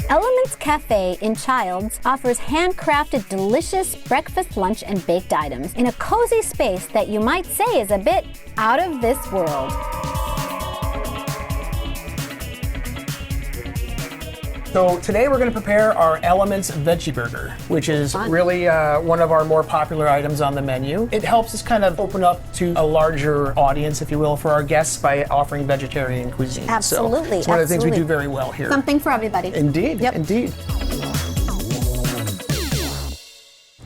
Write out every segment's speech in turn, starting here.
Elements Café in Childs offers handcrafted delicious breakfast, lunch, and baked items in a cozy space that you might say is a bit out of this world. So today we're going to prepare our Elements Veggie Burger, which is really one of our more popular items on the menu. It helps us kind of open up to a larger audience, if you will, for our guests by offering vegetarian cuisine. Absolutely. So it's one of the things we do very well here. Something for everybody. Indeed, indeed.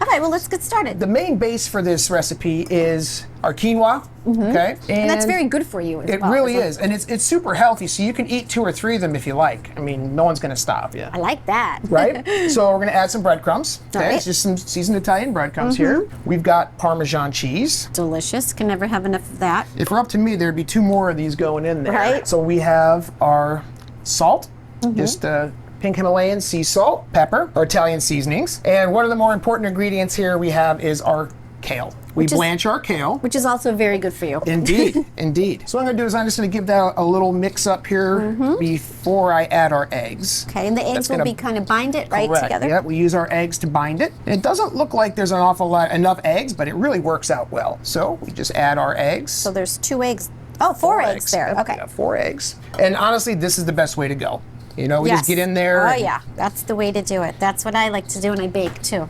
Okay, well, let's get started. The main base for this recipe is our quinoa, okay? And that's very good for you as well. It really is, and it's super healthy, so you can eat 2 or 3 of them if you like. I mean, no one's gonna stop you. I like that. Right? So we're gonna add some breadcrumbs, okay? It's just some seasoned Italian breadcrumbs here. We've got Parmesan cheese. Delicious, can never have enough of that. If we're up to me, there'd be 2 more of these going in there. Right. So we have our salt, just pink Himalayan sea salt, pepper, our Italian seasonings. And one of the more important ingredients here we have is our kale. We blanch our kale. Which is also very good for you. Indeed, indeed. So what I'm gonna do is I'm just gonna give that a little mix up here before I add our eggs. Okay, and the eggs will be kind of bind it right together? Yeah, we use our eggs to bind it. It doesn't look like there's an awful lot, enough eggs, but it really works out well. So we just add our eggs. So there's 2 eggs. Oh, 4 eggs there, okay. Yeah, 4 eggs. And honestly, this is the best way to go. You know, we just get in there. Oh yeah, that's the way to do it. That's what I like to do when I bake too.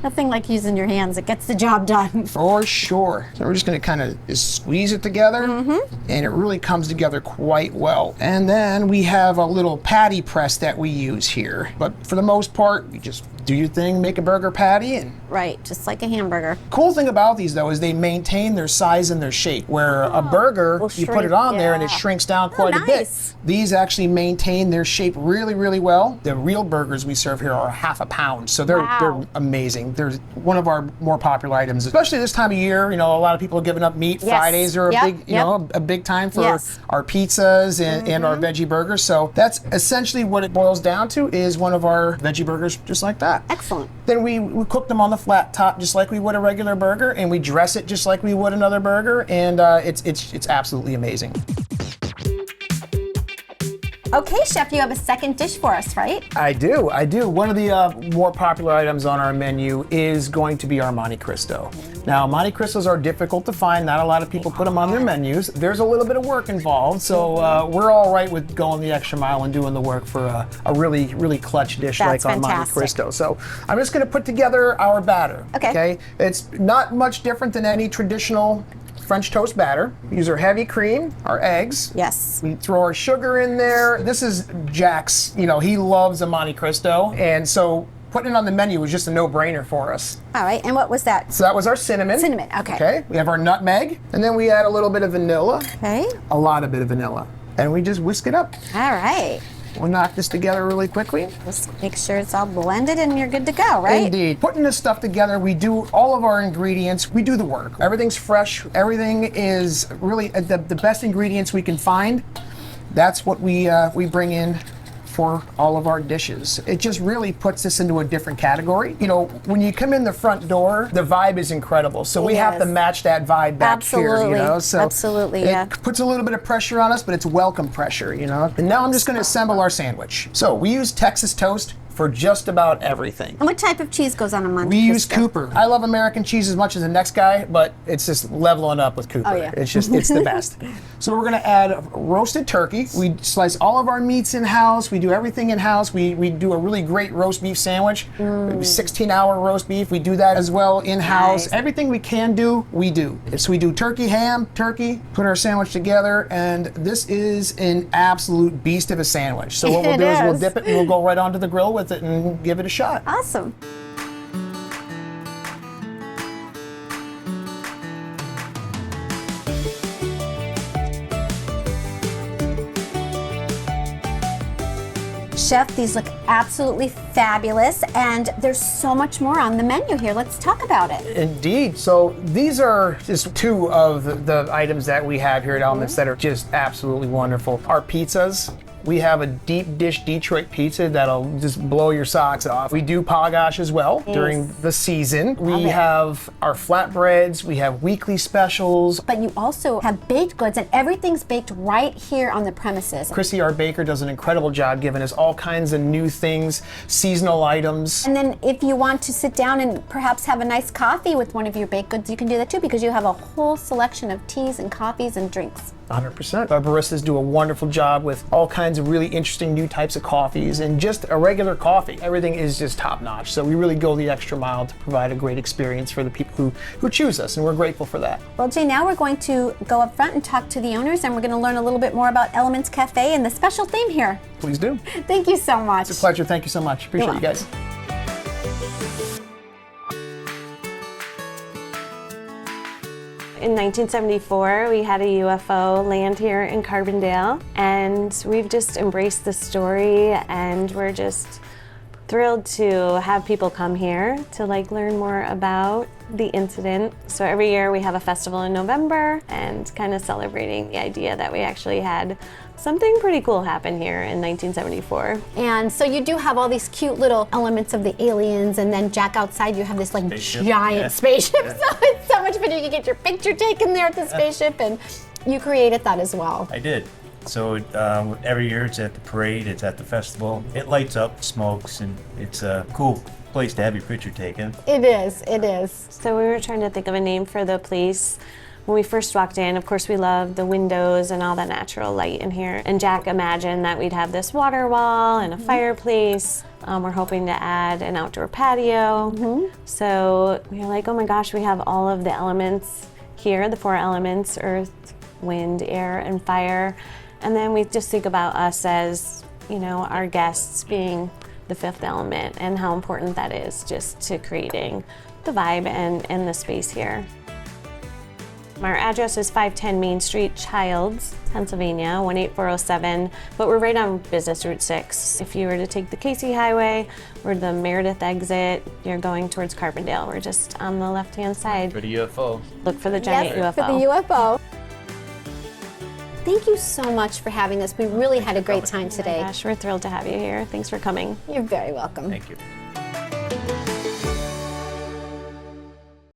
Nothing like using your hands. It gets the job done. For sure. So we're just gonna kind of just squeeze it together and it really comes together quite well. And then we have a little patty press that we use here. But for the most part, you just do your thing, make a burger patty and... Right, just like a hamburger. Cool thing about these though is they maintain their size and their shape. Where a burger, you put it on there and it shrinks down quite a bit. These actually maintain their shape really, really well. The real burgers we serve here are ½ a pound, so they're amazing. They're one of our more popular items, especially this time of year. You know, a lot of people are giving up meat. Fridays are a big, you know, a big time for our pizzas and our veggie burgers. So that's essentially what it boils down to, is one of our veggie burgers just like that. Excellent. Then we cook them on the flat top just like we would a regular burger, and we dress it just like we would another burger, and it's absolutely amazing. Okay, Chef, you have a second dish for us, right? I do. One of the more popular items on our menu is going to be our Monte Cristo. Now, Monte Cristos are difficult to find. Not a lot of people put them on their menus. There's a little bit of work involved, so we're all right with going the extra mile and doing the work for a really, really clutch dish like our Monte Cristo. So I'm just going to put together our batter. Okay. It's not much different than any traditional French toast batter. We use our heavy cream, our eggs. Yes. We throw our sugar in there. This is Jack's, you know, he loves a Monte Cristo, and so putting it on the menu was just a no-brainer for us. All right, and what was that? So that was our cinnamon. Cinnamon, okay. Okay, we have our nutmeg, and then we add a little bit of vanilla. Okay. A lot of bit of vanilla. And we just whisk it up. All right. We'll knock this together really quickly. Just make sure it's all blended and you're good to go, right? Indeed. Putting this stuff together, we do all of our ingredients. We do the work. Everything's fresh. Everything is really the best ingredients we can find. That's what we bring in for all of our dishes. It just really puts this into a different category. You know, when you come in the front door, the vibe is incredible. So we have to match that vibe back here, you know? So absolutely, it puts a little bit of pressure on us, but it's welcome pressure, you know? And now I'm just gonna assemble our sandwich. So we use Texas toast for just about everything. And what type of cheese goes on a Monte We Cristo? use Cooper. I love American cheese as much as the next guy, but it's just leveling up with Cooper. Oh, yeah. It's the best. So we're gonna add roasted turkey. We slice all of our meats in-house. We do everything in-house. We do a really great roast beef sandwich. 16-hour roast beef. We do that as well in-house. Nice. Everything we can do, we do. So we do turkey, ham, turkey, put our sandwich together, and this is an absolute beast of a sandwich. So what we'll do is we'll dip it and we'll go right onto the grill with it and give it a shot. Awesome. Chef, these look absolutely fabulous, and there's so much more on the menu here. Let's talk about it. Indeed. So these are just 2 of the items that we have here at Elements that are just absolutely wonderful. Our pizzas. We have a deep dish Detroit pizza that'll just blow your socks off. We do pagash as well during the season. We have our flatbreads, we have weekly specials. But you also have baked goods, and everything's baked right here on the premises. Chrissy, our baker, does an incredible job giving us all kinds of new things, seasonal items. And then if you want to sit down and perhaps have a nice coffee with one of your baked goods, you can do that too, because you have a whole selection of teas and coffees and drinks. 100%. Our baristas do a wonderful job with all kinds of really interesting new types of coffees and just a regular coffee. Everything is just top notch. So we really go the extra mile to provide a great experience for the people who choose us, and we're grateful for that. Well, Jay, now we're going to go up front and talk to the owners, and we're going to learn a little bit more about Elements Cafe and the special theme here. Please do. Thank you so much. It's a pleasure. Thank you so much. Appreciate you guys. In 1974, we had a UFO land here in Carbondale, and we've just embraced the story, and we're just thrilled to have people come here to learn more about the incident. So every year we have a festival in November and kind of celebrating the idea that we actually had something pretty cool happen here in 1974. And so you do have all these cute little elements of the aliens, and then Jack, outside you have this giant spaceship. So it's so much fun. You can get your picture taken there at the spaceship, and you created that as well. I did. So every year it's at the parade, it's at the festival. It lights up, smokes, and it's a cool place to have your picture taken. It is, it is. So we were trying to think of a name for the place. When we first walked in, of course, we loved the windows and all the natural light in here. And Jack imagined that we'd have this water wall and a fireplace. We're hoping to add an outdoor patio. So we were like, oh my gosh, we have all of the elements here, the 4 elements: earth, wind, air, and fire. And then we just think about us as, our guests being the 5th element, and how important that is just to creating the vibe and the space here. Our address is 510 Main Street, Childs, Pennsylvania, 18407, but we're right on Business Route 6. If you were to take the Casey Highway or the Meredith exit, you're going towards Carbondale. We're just on the left-hand side. For the UFO. Look for the giant UFO. For the UFO. Thank you so much for having us. We really had a great time today. Oh my gosh, we're thrilled to have you here. Thanks for coming. You're very welcome. Thank you.